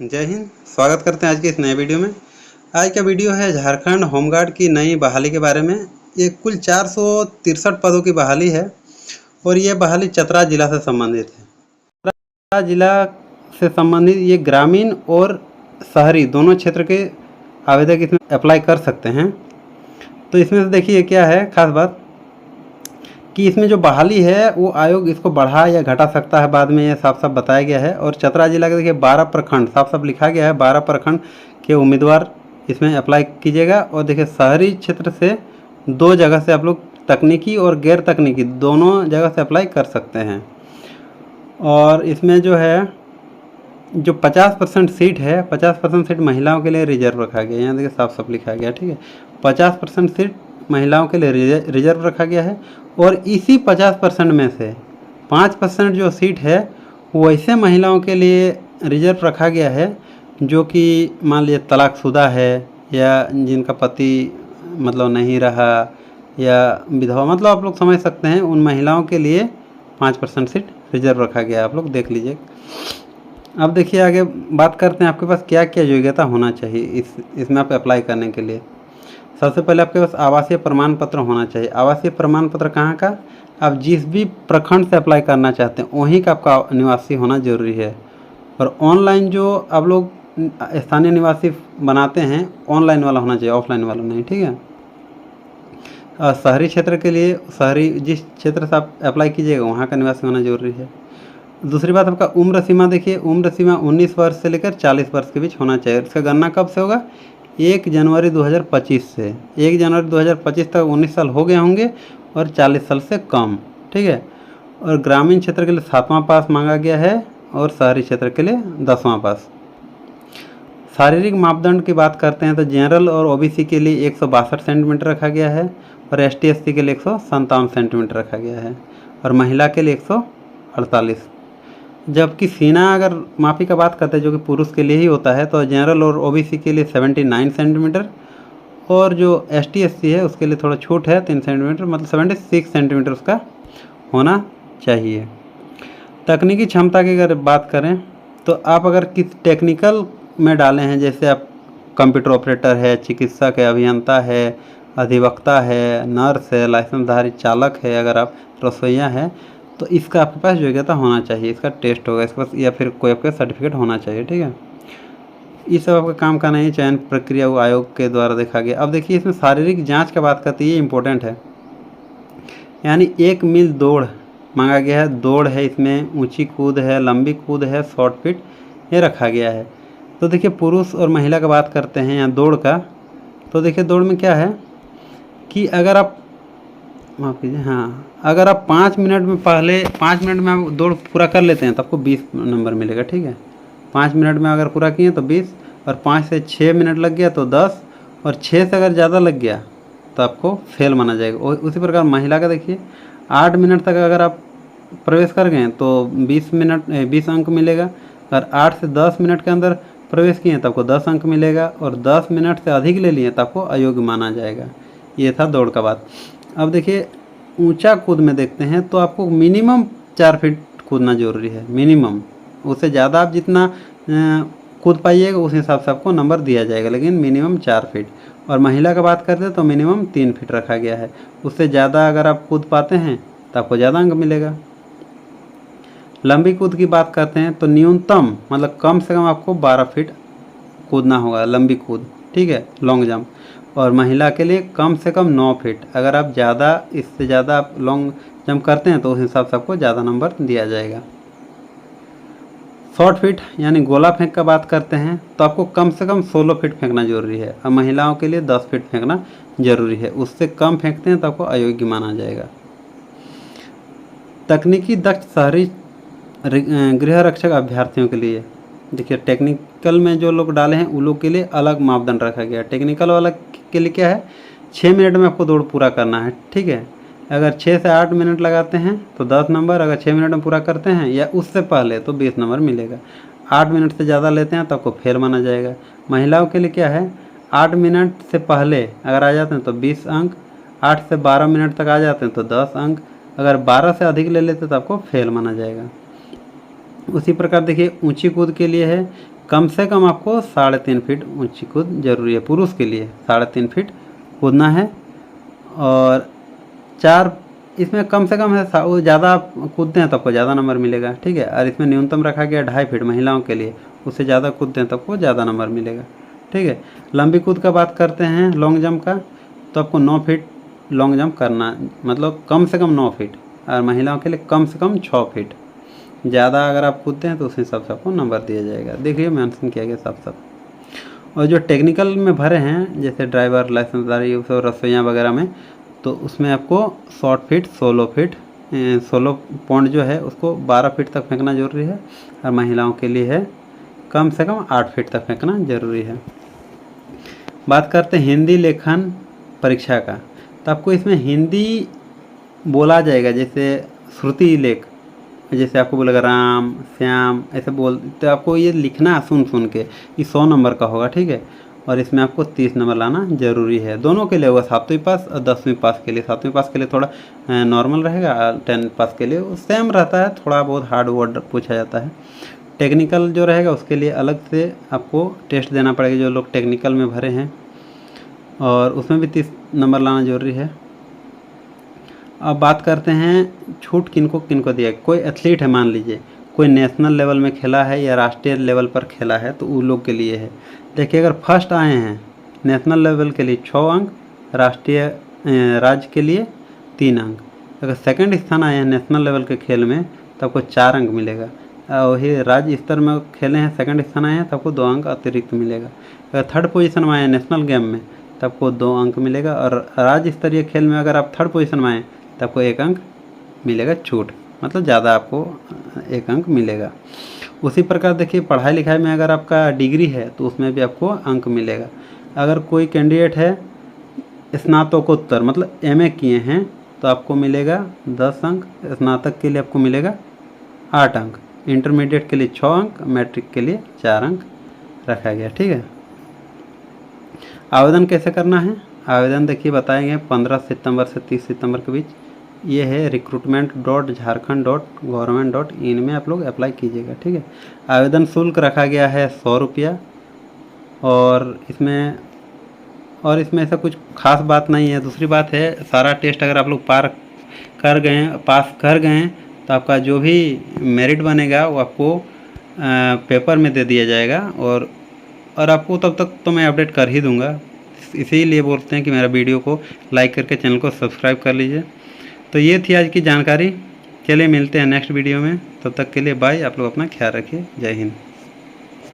जय हिंद। स्वागत करते हैं आज के इस नए वीडियो में। आज का वीडियो है झारखंड होमगार्ड की नई बहाली के बारे में। ये कुल 463 पदों की बहाली है और ये बहाली चतरा जिला से संबंधित है। चतरा जिला से संबंधित ये ग्रामीण और शहरी दोनों क्षेत्र के आवेदक इसमें अप्लाई कर सकते हैं। तो इसमें से देखिए क्या है खास बात कि इसमें जो बहाली है वो आयोग इसको बढ़ा या घटा सकता है, बाद में ये साफ साफ बताया गया है। और चतरा जिला के देखिए 12 प्रखंड साफ साफ लिखा गया है, 12 प्रखंड के उम्मीदवार इसमें अप्लाई कीजिएगा। और देखिए शहरी क्षेत्र से 2 जगह से आप लोग तकनीकी और गैर तकनीकी दोनों जगह से अप्लाई कर सकते हैं। और इसमें जो है जो 50% सीट है, 50% सीट महिलाओं के लिए रिजर्व रखा गया है। यहाँ देखिए साफ साफ लिखा गया, ठीक है। 50% सीट महिलाओं के लिए रिजर्व रखा गया है। और इसी 50% में से 5% जो सीट है वो ऐसे महिलाओं के लिए रिजर्व रखा गया है जो कि मान लीजिए तलाकशुदा है या जिनका पति मतलब नहीं रहा या विधवा, मतलब आप लोग समझ सकते हैं। उन महिलाओं के लिए 5% सीट रिजर्व रखा गया है, आप लोग देख लीजिए। अब देखिए आगे बात करते हैं आपके पास क्या क्या योग्यता होना चाहिए इसमें आप अप्लाई करने के लिए। सबसे पहले आपके पास आवासीय प्रमाण पत्र होना चाहिए। आवासीय प्रमाण पत्र कहाँ का? आप जिस भी प्रखंड से अप्लाई करना चाहते हैं वहीं का आपका निवासी होना जरूरी है। और ऑनलाइन जो आप लोग स्थानीय निवासी बनाते हैं ऑनलाइन वाला होना चाहिए, ऑफलाइन वाला नहीं, ठीक है। और शहरी क्षेत्र के लिए शहरी जिस क्षेत्र से आप अप्लाई कीजिएगा वहाँ का निवासी होना जरूरी है। दूसरी बात आपका उम्र सीमा, देखिए उम्र सीमा 19 वर्ष से लेकर 40 वर्ष के बीच होना चाहिए। इसका गणना कब से होगा? 1 जनवरी 2025 से। 1 जनवरी 2025 तक 19 साल हो गए होंगे और 40 साल से कम, ठीक है। और ग्रामीण क्षेत्र के लिए 7वां पास मांगा गया है और शहरी क्षेत्र के लिए 10वां पास। शारीरिक मापदंड की बात करते हैं तो जनरल और ओबीसी के लिए 162 सेंटीमीटर रखा गया है और एसटी एससी के लिए 157 सेंटीमीटर रखा गया है और महिला के लिए 148। जबकि सीना अगर मापी का बात करते हैं जो कि पुरुष के लिए ही होता है तो जनरल और ओबीसी के लिए 79 सेंटीमीटर और जो एसटी एससी है उसके लिए थोड़ा छूट है 3 सेंटीमीटर, मतलब 76 सेंटीमीटर उसका होना चाहिए। तकनीकी क्षमता की अगर बात करें तो आप अगर किस टेक्निकल में डाले हैं, जैसे आप कंप्यूटर ऑपरेटर है, चिकित्सक है, अभियंता है, अधिवक्ता है, नर्स है, लाइसेंसधारी चालक है, अगर आप रसोइया है तो इसका आपके पास योग्यता होना चाहिए। इसका टेस्ट होगा इसके पास या फिर कोई आपका सर्टिफिकेट होना चाहिए, ठीक है। ये सब आपका काम का नहीं, चयन प्रक्रिया वो आयोग के द्वारा देखा गया। अब देखिए इसमें शारीरिक जांच का बात करती है, ये इंपॉर्टेंट है। यानी 1 मील दौड़ मांगा गया है। दौड़ है इसमें, ऊंची कूद है, लंबी कूद है, शॉर्ट फिट ये रखा गया है। तो देखिए पुरुष और महिला का बात करते हैं यहाँ दौड़ का। तो देखिए दौड़ में क्या है कि अगर आप माफ़ कीजिए, हाँ, अगर आप 5 मिनट में पहले 5 मिनट में आप दौड़ पूरा कर लेते हैं तो आपको 20 नंबर मिलेगा, ठीक है। 5 मिनट में अगर पूरा किए तो 20 और 5 से 6 मिनट लग गया तो 10 और 6 से अगर ज़्यादा लग गया तो आपको फेल माना जाएगा। और उसी प्रकार महिला का देखिए 8 मिनट तक अगर आप प्रवेश कर गए तो 20 अंक मिलेगा। अगर 8 से 10 मिनट के अंदर प्रवेश किए तो आपको 10 अंक मिलेगा और 10 मिनट से अधिक ले लिए तो आपको अयोग्य माना जाएगा। ये था दौड़ का बात। अब देखिए ऊंचा कूद में देखते हैं तो आपको मिनिमम 4 फीट कूदना जरूरी है, मिनिमम। उससे ज़्यादा आप जितना कूद पाइएगा उस हिसाब से आपको नंबर दिया जाएगा, लेकिन मिनिमम 4 फीट। और महिला का बात करते हैं तो मिनिमम 3 फीट रखा गया है। उससे ज़्यादा अगर आप कूद पाते हैं तो आपको ज़्यादा अंक मिलेगा। लंबी कूद की बात करते हैं तो न्यूनतम मतलब कम से कम आपको 12 फीट कूदना होगा, लंबी कूद, ठीक है, लॉन्ग जंप। और महिला के लिए कम से कम 9 फीट। अगर आप इससे ज़्यादा आप लॉन्ग जंप करते हैं तो उस हिसाब से आपको ज़्यादा नंबर दिया जाएगा। शॉर्ट फिट यानी गोला फेंक का बात करते हैं तो आपको कम से कम 16 फीट फेंकना जरूरी है और महिलाओं के लिए 10 फीट फेंकना जरूरी है। उससे कम फेंकते हैं तो आपको अयोग्य माना जाएगा। तकनीकी दक्ष शहरी गृह रक्षक अभ्यर्थियों के लिए देखिए टेक्निकल में जो लोग डाले हैं उन लोग के लिए अलग मापदंड रखा गया है। टेक्निकल वाला के लिए क्या है, 6 मिनट में आपको दौड़ पूरा करना है, ठीक है। अगर 6 से 8 मिनट लगाते हैं तो 10 नंबर, अगर 6 मिनट में पूरा करते हैं या उससे पहले तो 20 नंबर मिलेगा। 8 मिनट से ज़्यादा लेते हैं तो आपको फेल माना जाएगा। महिलाओं के लिए क्या है, 8 मिनट से पहले अगर आ जाते हैं तो 20 अंक, 8 से 12 मिनट तक आ जाते हैं तो 10 अंक, अगर 12 से अधिक ले लेते हैं तो आपको फेल माना जाएगा। उसी प्रकार देखिए ऊंची कूद के लिए है, कम से कम आपको 3.5 फीट ऊंची कूद जरूरी है। पुरुष के लिए 3.5 फीट कूदना है। और 4 इसमें कम से कम है, वो ज़्यादा आप कूदते हैं तो आपको ज़्यादा नंबर मिलेगा, ठीक है। और इसमें न्यूनतम रखा गया 2.5 फीट महिलाओं के लिए, उससे ज़्यादा कूदते हैं तो आपको ज़्यादा नंबर मिलेगा, ठीक है। लंबी कूद का बात करते हैं लॉन्ग जंप का, तो आपको 9 फीट लॉन्ग जंप करना, मतलब कम से कम 9 फीट, और महिलाओं के लिए कम से कम 6 फीट। ज़्यादा अगर आप कूदते हैं तो उस हिसाब से आपको नंबर दिया जाएगा। देखिए मेंशन किया गया साफ साफ। और जो टेक्निकल में भरे हैं जैसे ड्राइवर लाइसेंसदारी रसोइयाँ वगैरह में, तो उसमें आपको शॉर्ट फीट 16 पॉइंट जो है उसको 12 फीट तक फेंकना जरूरी है, और महिलाओं के लिए है कम से कम 8 फीट तक फेंकना जरूरी है। बात करते हैं हिंदी लेखन परीक्षा का, तो आपको इसमें हिंदी बोला जाएगा, जैसे श्रुति लेख, जैसे आपको बोलेगा राम श्याम ऐसे बोल, तो आपको ये लिखना सुन सुन के, ये 100 नंबर का होगा, ठीक है। और इसमें आपको 30 नंबर लाना जरूरी है। दोनों के लिए होगा, 7वीं पास और 10वीं पास के लिए। 7वीं पास के लिए थोड़ा नॉर्मल रहेगा, 10 पास के लिए सेम रहता है, थोड़ा बहुत हार्ड वर्ड पूछा जाता है। टेक्निकल जो रहेगा उसके लिए अलग से आपको टेस्ट देना पड़ेगा, जो लोग टेक्निकल में भरे हैं, और उसमें भी 30 नंबर लाना जरूरी है। अब बात करते हैं छूट किनको किनको दिया। कोई एथलीट है, मान लीजिए कोई नेशनल लेवल में खेला है या राष्ट्रीय लेवल पर खेला है, तो उन लोग के लिए है। देखिए अगर फर्स्ट आए हैं नेशनल लेवल के लिए 6 अंक, राष्ट्रीय राज्य के लिए 3 अंक। अगर सेकंड स्थान आए हैं नेशनल लेवल के खेल में तो आपको 4 अंक मिलेगा। वही राज्य स्तर में खेले हैं, सेकंड स्थान आए हैं तो आपको 2 अंक अतिरिक्त मिलेगा। अगर थर्ड पोजीशन में आए हैं नेशनल गेम में तो आपको 2 अंक मिलेगा, और राज्य स्तरीय खेल में अगर आप थर्ड पोजीशन में आए तो आपको 1 अंक मिलेगा छूट, मतलब ज़्यादा आपको 1 अंक मिलेगा। उसी प्रकार देखिए पढ़ाई लिखाई में अगर आपका डिग्री है तो उसमें भी आपको अंक मिलेगा। अगर कोई कैंडिडेट है स्नातकोत्तर मतलब एमए किए हैं तो आपको मिलेगा 10 अंक, स्नातक के लिए आपको मिलेगा 8 अंक, इंटरमीडिएट के लिए 6 अंक, मैट्रिक के लिए 4 अंक रखा गया, ठीक है। आवेदन कैसे करना है? आवेदन देखिए बताएंगे 15 सितंबर से 30 सितंबर के बीच। ये है recruitment.jharkhand.government.in में आप लोग अप्लाई कीजिएगा, ठीक है। आवेदन शुल्क रखा गया है 100 रुपया, और इसमें ऐसा कुछ खास बात नहीं है। दूसरी बात है, सारा टेस्ट अगर आप लोग पास कर गए हैं तो आपका जो भी मेरिट बनेगा वो आपको पेपर में दे दिया जाएगा, और आपको तब तक तो मैं अपडेट कर ही दूंगा। इसीलिए बोलते हैं कि मेरा वीडियो को लाइक करके चैनल को सब्सक्राइब कर लीजिए। तो ये थी आज की जानकारी। चलिए मिलते हैं नेक्स्ट वीडियो में, तब तक के लिए बाय। आप लोग अपना ख्याल रखिए। जय हिंद।